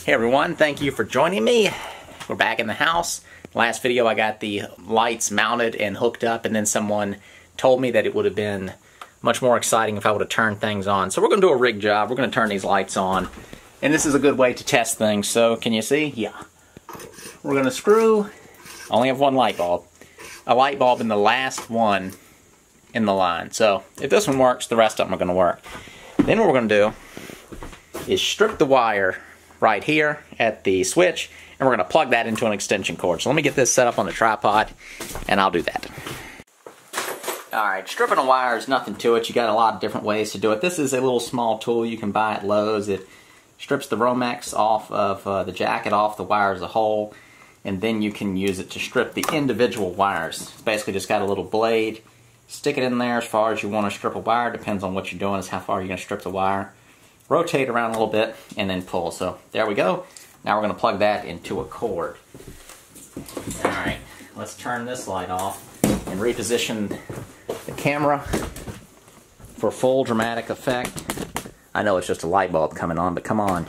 Hey everyone, thank you for joining me. We're back in the house. Last video I got the lights mounted and hooked up, and then someone told me that it would have been much more exciting if I would have turned things on. So we're going to do a rig job. We're going to turn these lights on. And this is a good way to test things. So can you see? Yeah. We're going to screw, I only have one light bulb. A light bulb in the last one in the line. So if this one works, the rest of them are going to work. Then what we're going to do is strip the wire right here at the switch, and we're going to plug that into an extension cord. So let me get this set up on the tripod, and I'll do that. Alright, stripping a wire is nothing to it. You got a lot of different ways to do it. This is a little small tool you can buy at Lowe's. It strips the Romex off of the jacket, off the wire as a whole, and then you can use it to strip the individual wires. It's basically just got a little blade. Stick it in there as far as you want to strip a wire. Depends on what you're doing, is how far you're going to strip the wire. Rotate around a little bit and then pull. So there we go. Now we're going to plug that into a cord. Alright, let's turn this light off and reposition the camera for full dramatic effect. I know it's just a light bulb coming on, but come on.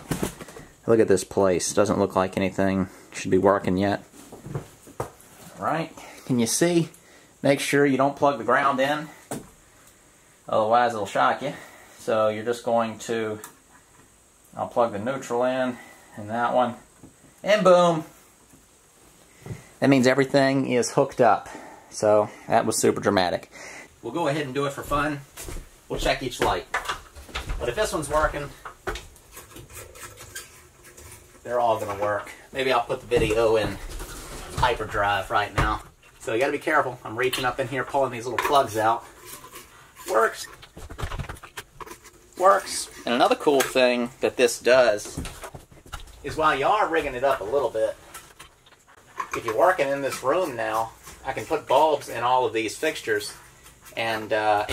Look at this place. Doesn't look like anything should be working yet. Alright, can you see? Make sure you don't plug the ground in, otherwise it'll shock you. So you're just going to, I'll plug the neutral in, and that one, and boom. That means everything is hooked up. So that was super dramatic. We'll go ahead and do it for fun. We'll check each light. But if this one's working, they're all gonna work. Maybe I'll put the video in hyperdrive right now. So you gotta be careful. I'm reaching up in here, pulling these little plugs out. Works. Works. And another cool thing that this does is while you are rigging it up a little bit, if you're working in this room now, I can put bulbs in all of these fixtures and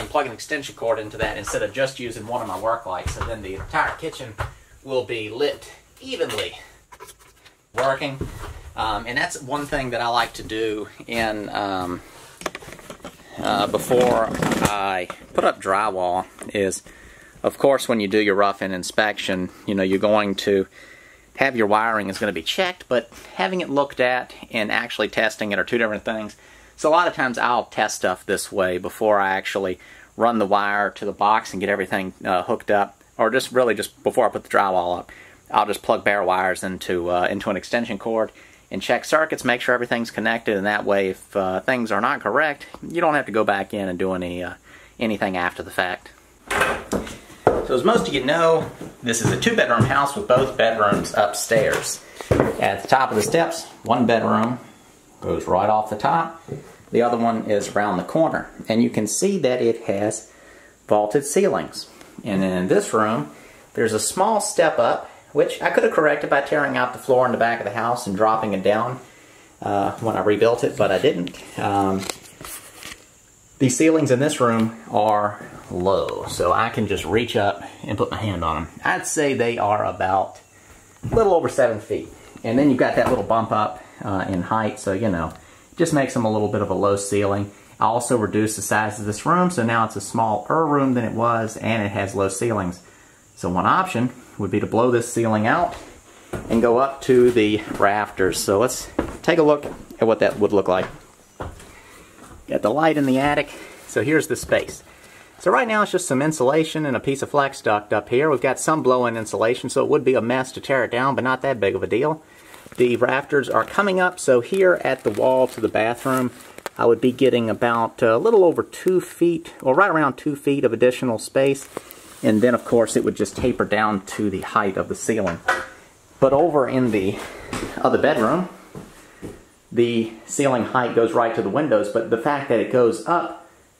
plug an extension cord into that instead of just using one of my work lights. So then the entire kitchen will be lit evenly. Working. And that's one thing that I like to do in before I put up drywall is, of course, when you do your rough-in inspection, you know, you're going to have your wiring is going to be checked, but having it looked at and actually testing it are two different things. So a lot of times I'll test stuff this way before I actually run the wire to the box and get everything hooked up, or just really just before I put the drywall up. I'll just plug bare wires into an extension cord and check circuits, make sure everything's connected, and that way if things are not correct, you don't have to go back in and do anything after the fact. So as most of you know, this is a two-bedroom house with both bedrooms upstairs. At the top of the steps, one bedroom goes right off the top. The other one is around the corner. And you can see that it has vaulted ceilings. And then in this room, there's a small step up, which I could have corrected by tearing out the floor in the back of the house and dropping it down when I rebuilt it, but I didn't. The ceilings in this room are low, so I can just reach up and put my hand on them. I'd say they are about a little over 7 feet. And then you've got that little bump up in height, so you know, it just makes them a little bit of a low ceiling. I also reduced the size of this room, so now it's a smaller room than it was, and it has low ceilings. So one option would be to blow this ceiling out and go up to the rafters. So let's take a look at what that would look like. Got the light in the attic, so here's the space. So right now it's just some insulation and a piece of flex duct up here. We've got some blow-in insulation, so it would be a mess to tear it down, but not that big of a deal. The rafters are coming up, so here at the wall to the bathroom, I would be getting about a little over 2 feet, or right around 2 feet of additional space. And then, of course, it would just taper down to the height of the ceiling. But over in the other bedroom, the ceiling height goes right to the windows, but the fact that it goes up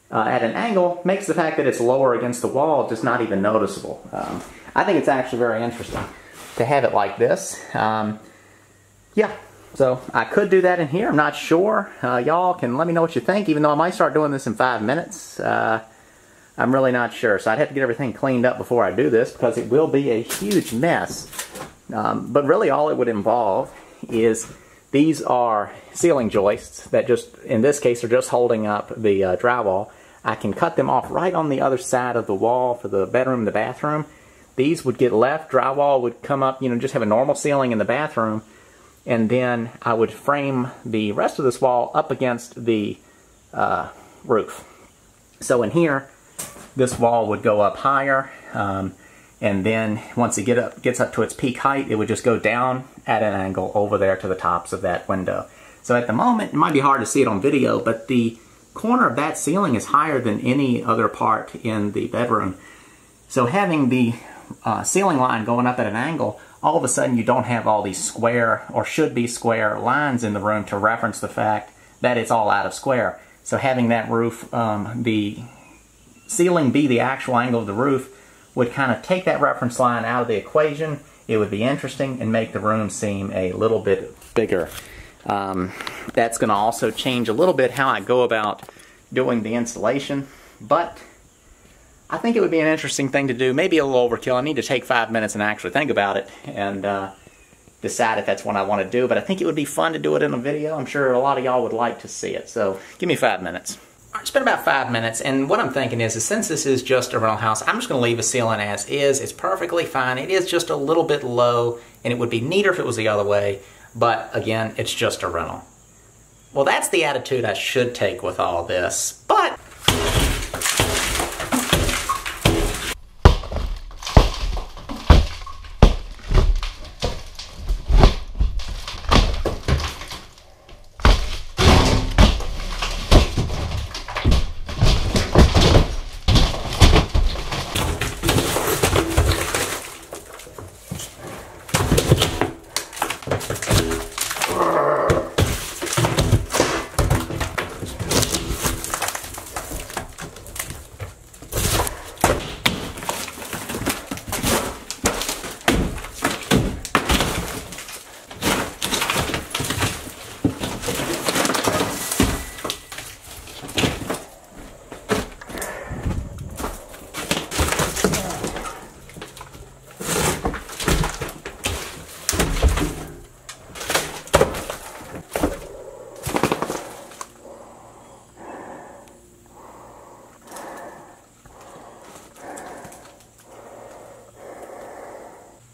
at an angle makes the fact that it's lower against the wall just not even noticeable. I think it's actually very interesting to have it like this. Yeah, so I could do that in here. I'm not sure. Y'all can let me know what you think, even though I might start doing this in 5 minutes. I'm really not sure. So I'd have to get everything cleaned up before I do this, because it will be a huge mess. But really all it would involve is, these are ceiling joists that just, in this case, are just holding up the drywall. I can cut them off right on the other side of the wall for the bedroom and the bathroom. these would get left, drywall would come up, you know, just have a normal ceiling in the bathroom, and then I would frame the rest of this wall up against the roof. So in here, this wall would go up higher, and then once it gets up to its peak height, it would just go down at an angle over there to the tops of that window. So at the moment, it might be hard to see it on video, but the corner of that ceiling is higher than any other part in the bedroom. So having the ceiling line going up at an angle, all of a sudden you don't have all these square, or should be square, lines in the room to reference the fact that it's all out of square. So having that roof, the ceiling be the actual angle of the roof, would kind of take that reference line out of the equation. It would be interesting and make the room seem a little bit bigger. That's going to also change a little bit how I go about doing the installation, but I think it would be an interesting thing to do. Maybe a little overkill. I need to take 5 minutes and actually think about it and decide if that's what I want to do, but I think it would be fun to do it in a video. I'm sure a lot of y'all would like to see it, so give me 5 minutes. It's been about 5 minutes, and what I'm thinking is since this is just a rental house, I'm just going to leave the ceiling as is. It's perfectly fine. It is just a little bit low, and it would be neater if it was the other way, but again, it's just a rental. Well, that's the attitude I should take with all this, but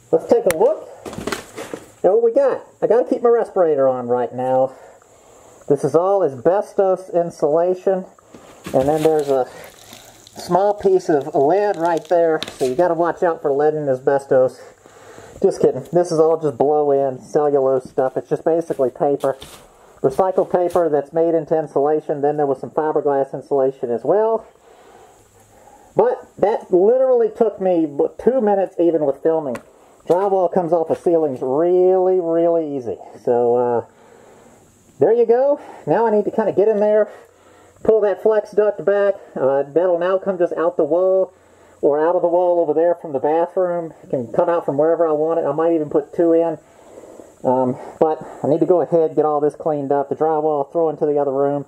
let's take a look at what we got. I got to keep my respirator on right now. This is all asbestos insulation, and then there's a small piece of lead right there, so you got to watch out for lead and asbestos. Just kidding. This is all just blow-in cellulose stuff. It's just basically paper. Recycled paper that's made into insulation. Then there was some fiberglass insulation as well. But that literally took me 2 minutes even with filming. Drywall comes off of ceilings really, really easy. So, there you go. Now I need to kind of get in there, pull that flex duct back. That'll now come just out the wall, or out of the wall over there from the bathroom. It can come out from wherever I want it. I might even put 2 in. But I need to go ahead, get all this cleaned up, the drywall, throw into the other room,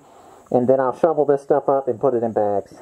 and then I'll shovel this stuff up and put it in bags.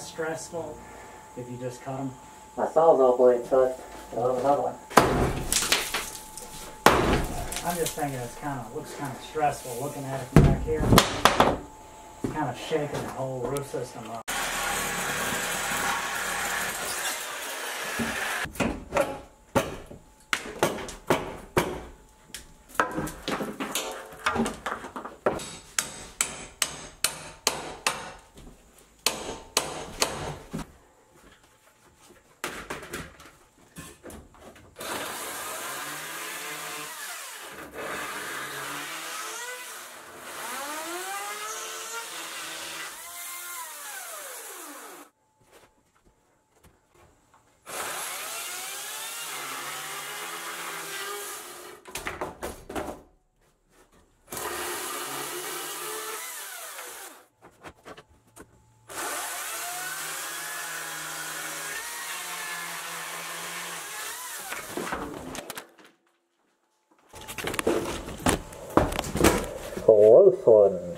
less stressful if you just cut them. My Sawzall blade touched. I'll have another one. I'm just thinking looks kind of stressful looking at it from back here. It's kind of shaking the whole roof system up. Close one.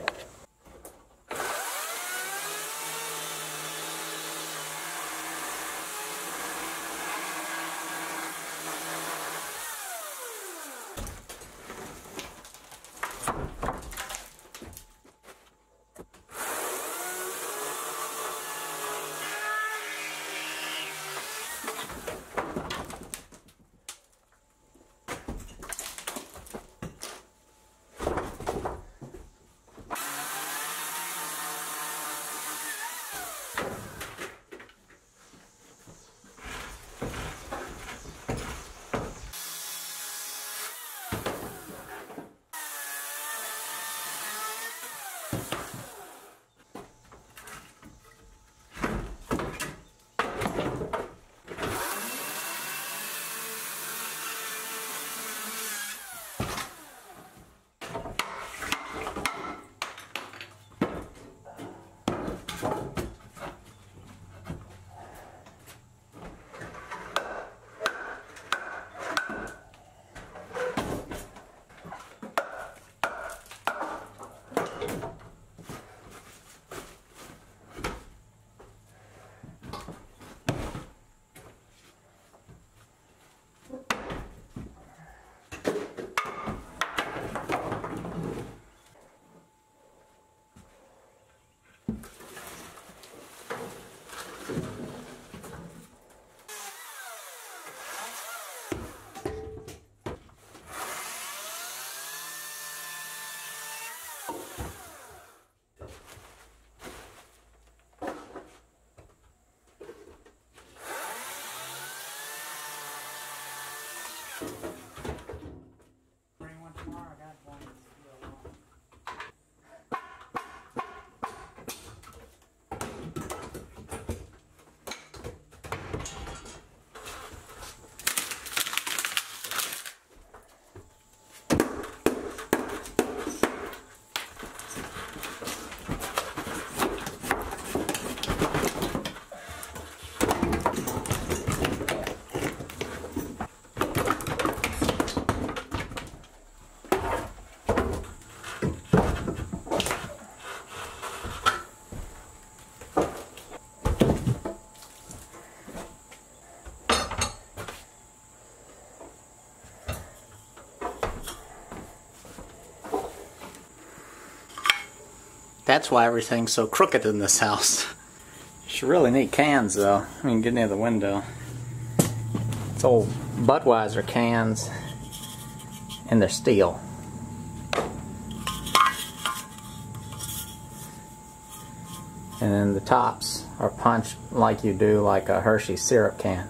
Bring one tomorrow. I got one. That's why everything's so crooked in this house. It's really neat cans though. I mean, get near the window. It's old Budweiser cans and they're steel. And then the tops are punched like you do like a Hershey syrup can.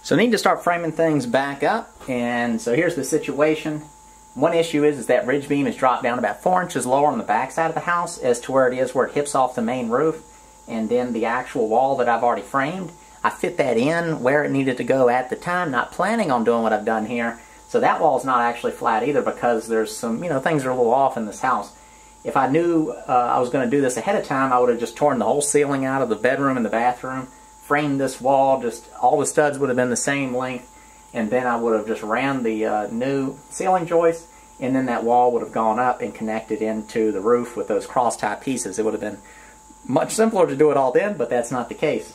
So I need to start framing things back up. And so here's the situation. One issue is that ridge beam is dropped down about 4 inches lower on the back side of the house as to where it hips off the main roof. And then the actual wall that I've already framed, I fit that in where it needed to go at the time, not planning on doing what I've done here. So that wall's not actually flat either, because there's some, things are a little off in this house. If I knew I was going to do this ahead of time, I would have just torn the whole ceiling out of the bedroom and the bathroom, framed this wall, just all the studs would have been the same length, and then I would have just ran the new ceiling joist, and then that wall would have gone up and connected into the roof with those cross-tie pieces. It would have been much simpler to do it all then, but that's not the case.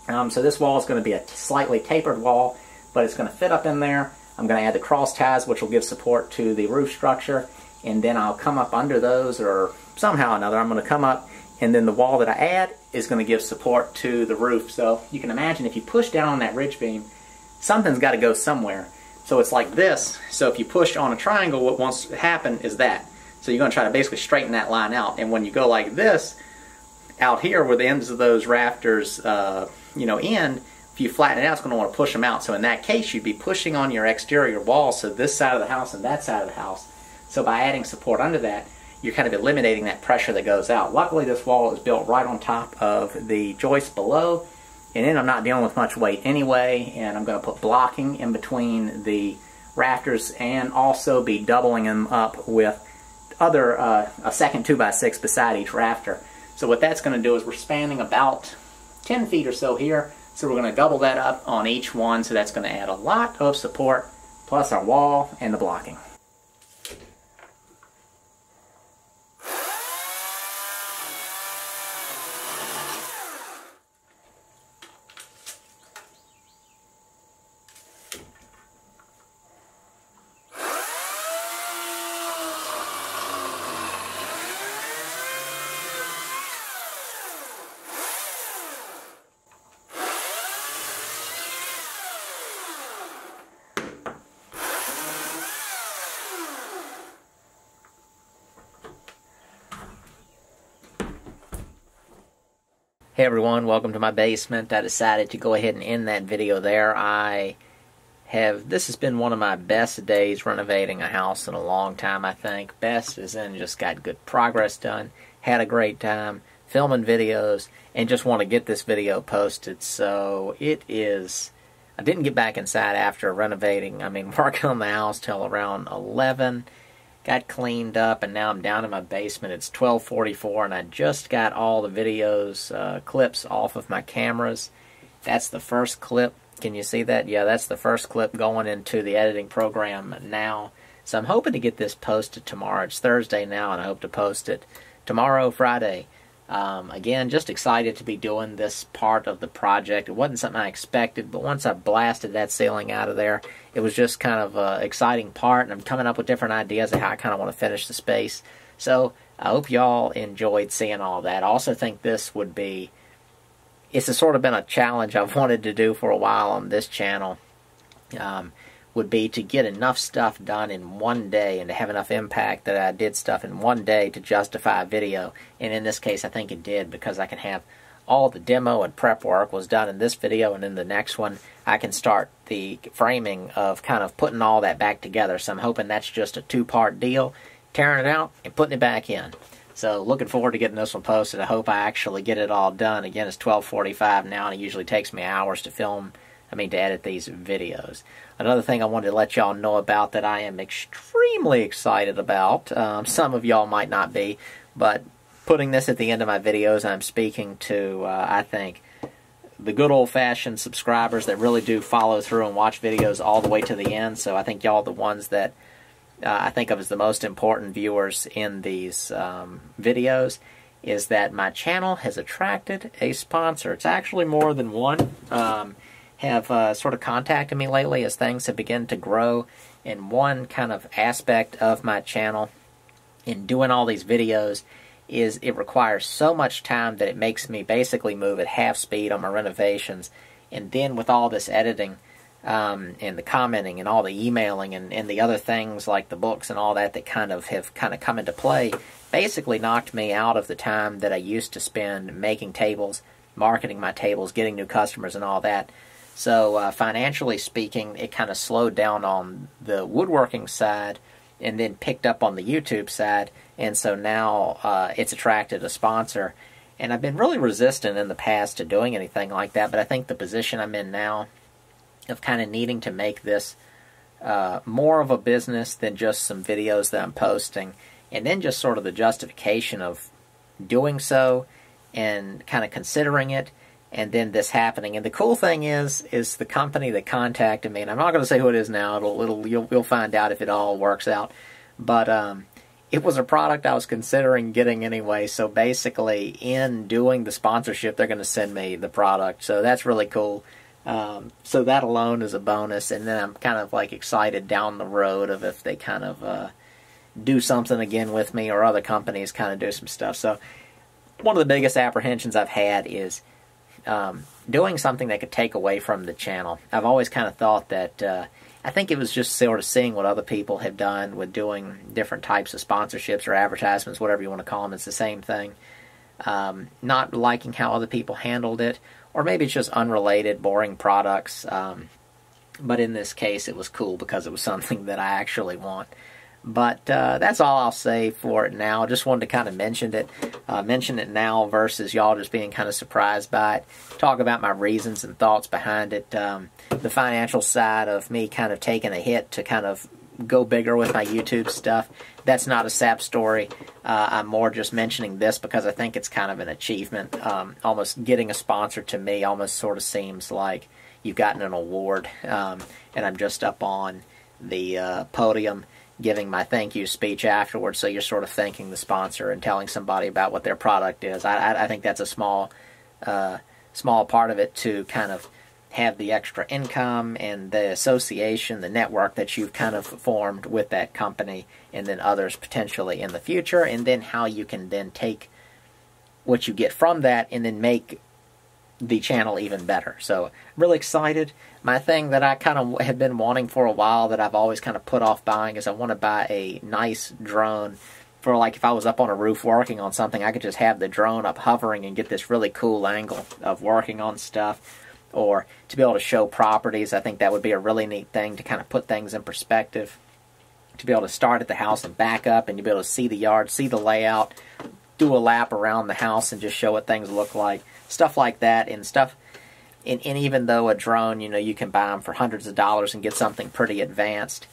So this wall is going to be a slightly tapered wall, but it's going to fit up in there. I'm going to add the cross ties, which will give support to the roof structure, and then I'll come up under those, or somehow or another I'm going to come up, and then the wall that I add is going to give support to the roof. So you can imagine if you push down on that ridge beam, something's got to go somewhere. So it's like this. So if you push on a triangle, what wants to happen is that. So you're going to try to basically straighten that line out, and when you go like this, out here where the ends of those rafters end, if you flatten it out, it's going to want to push them out. So in that case, you'd be pushing on your exterior wall, so this side of the house and that side of the house. So by adding support under that, you're kind of eliminating that pressure that goes out. Luckily, this wall is built right on top of the joist below, and then I'm not dealing with much weight anyway, and I'm going to put blocking in between the rafters and also be doubling them up with a second 2x6 beside each rafter. So what that's going to do is we're spanning about 10 feet or so here, so we're going to double that up on each one, so that's going to add a lot of support, plus our wall and the blocking. Hey everyone, welcome to my basement. I decided to go ahead and end that video there. This has been one of my best days renovating a house in a long time, I think. Best as in just got good progress done, had a great time filming videos, and just want to get this video posted. So it is, I didn't get back inside after renovating, working on the house till around 11. Got cleaned up, and now I'm down in my basement. It's 12:44, and I just got all the videos, clips off of my cameras. That's the first clip. Can you see that? Yeah, that's the first clip going into the editing program now. So I'm hoping to get this posted tomorrow. It's Thursday now, and I hope to post it tomorrow, Friday. Again, just excited to be doing this part of the project. It wasn't something I expected, but once I blasted that ceiling out of there, it was just kind of an exciting part, and I'm coming up with different ideas of how I kind of want to finish the space. So I hope y'all enjoyed seeing all that. I also think this would be, it's sort of been a challenge I've wanted to do for a while on this channel, would be to get enough stuff done in one day and to have enough impact that I did stuff in one day to justify a video. And in this case, I think it did, because I can have all the demo and prep work was done in this video, and in the next one, I can start the framing of kind of putting all that back together. So I'm hoping that's just a two-part deal, tearing it out and putting it back in. So looking forward to getting this one posted. I hope I actually get it all done. Again, it's 12:45 now, and it usually takes me hours to film, to edit these videos. Another thing I wanted to let y'all know about that I am extremely excited about, some of y'all might not be, but putting this at the end of my videos, I'm speaking to, I think, the good old-fashioned subscribers that really do follow through and watch videos all the way to the end. So I think y'all are the ones that I think of as the most important viewers in these videos, is that my channel has attracted a sponsor. It's actually more than one. Have sort of contacted me lately as things have begun to grow, and one kind of aspect of my channel in doing all these videos is it requires so much time that it makes me basically move at half speed on my renovations, and then with all this editing and the commenting and all the emailing and the other things like the books and all that that have come into play, basically knocked me out of the time that I used to spend making tables, marketing my tables, getting new customers and all that. So financially speaking, it kind of slowed down on the woodworking side and then picked up on the YouTube side. And so now it's attracted a sponsor. And I've been really resistant in the past to doing anything like that. But I think the position I'm in now of kind of needing to make this more of a business than just some videos that I'm posting, and then just sort of the justification of doing so and kind of considering it, and then this happening. And the cool thing is the company that contacted me, and I'm not going to say who it is now. You'll find out if it all works out. But it was a product I was considering getting anyway. So basically, in doing the sponsorship, they're going to send me the product. So that's really cool. So that alone is a bonus. And then I'm kind of like excited down the road of if they kind of do something again with me, or other companies kind of do some stuff. So one of the biggest apprehensions I've had is doing something that could take away from the channel. I've always kind of thought that I think it was just sort of seeing what other people have done with doing different types of sponsorships or advertisements, whatever you want to call them. It's the same thing. Not liking how other people handled it, or maybe it's just unrelated, boring products. But in this case, it was cool because it was something that I actually want. But that's all I'll say for it now. Just wanted to kind of mention it now versus y'all just being kind of surprised by it. Talk about my reasons and thoughts behind it. The financial side of me kind of taking a hit to kind of go bigger with my YouTube stuff. That's not a sap story. I'm more just mentioning this because I think it's kind of an achievement. Almost getting a sponsor to me almost sort of seems like you've gotten an award. And I'm just up on the podium giving my thank you speech afterwards, so you're sort of thanking the sponsor and telling somebody about what their product is. I think that's a small part of it, to kind of have the extra income and the association, the network that you've kind of formed with that company, and then others potentially in the future, and then how you can then take what you get from that and then make the channel even better. So really excited. My thing that I kind of have been wanting for a while that I've always kind of put off buying is I want to buy a nice drone for, like, if I was up on a roof working on something, I could just have the drone up hovering and get this really cool angle of working on stuff, or to be able to show properties. I think that would be a really neat thing to kind of put things in perspective, to be able to start at the house and back up, and you'll be able to see the yard, see the layout, do a lap around the house and just show what things look like. Stuff like that, and stuff. And even though a drone, you know, you can buy them for hundreds of dollars and get something pretty advanced,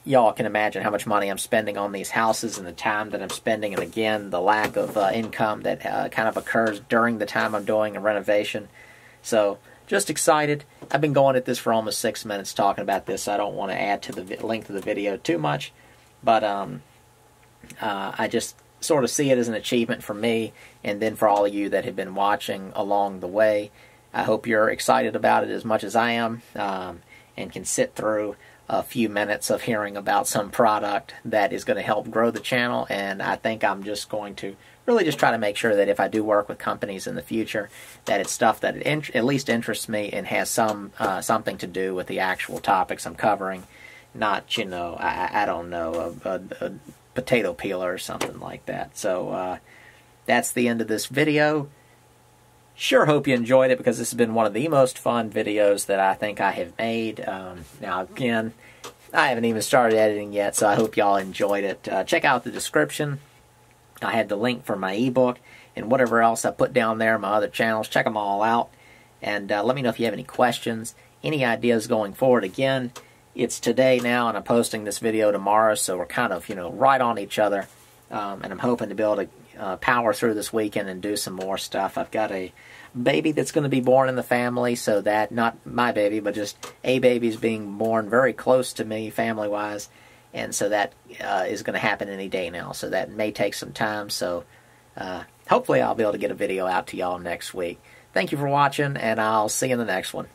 y'all can imagine how much money I'm spending on these houses and the time that I'm spending, and again, the lack of income that kind of occurs during the time I'm doing a renovation. So, just excited. I've been going at this for almost 6 minutes talking about this, so I don't want to add to the length of the video too much. But I just sort of see it as an achievement for me, and then for all of you that have been watching along the way. I hope you're excited about it as much as I am, and can sit through a few minutes of hearing about some product that is going to help grow the channel. And I think I'm just going to really just try to make sure that if I do work with companies in the future, that it's stuff that at least interests me and has something to do with the actual topics I'm covering. Not, you know, I don't know, a potato peeler or something like that. So that's the end of this video. Sure hope you enjoyed it, because this has been one of the most fun videos that I think I have made. Now again, I haven't even started editing yet, so I hope y'all enjoyed it. Check out the description. I had the link for my ebook and whatever else I put down there, my other channels. Check them all out, and let me know if you have any questions, any ideas going forward. Again, it's today now, and I'm posting this video tomorrow, so we're kind of, you know, right on each other. And I'm hoping to be able to power through this weekend and do some more stuff. I've got a baby that's going to be born in the family, so that, not my baby, but just a baby's being born very close to me family-wise, and so that is going to happen any day now. So that may take some time, so hopefully I'll be able to get a video out to y'all next week. Thank you for watching, and I'll see you in the next one.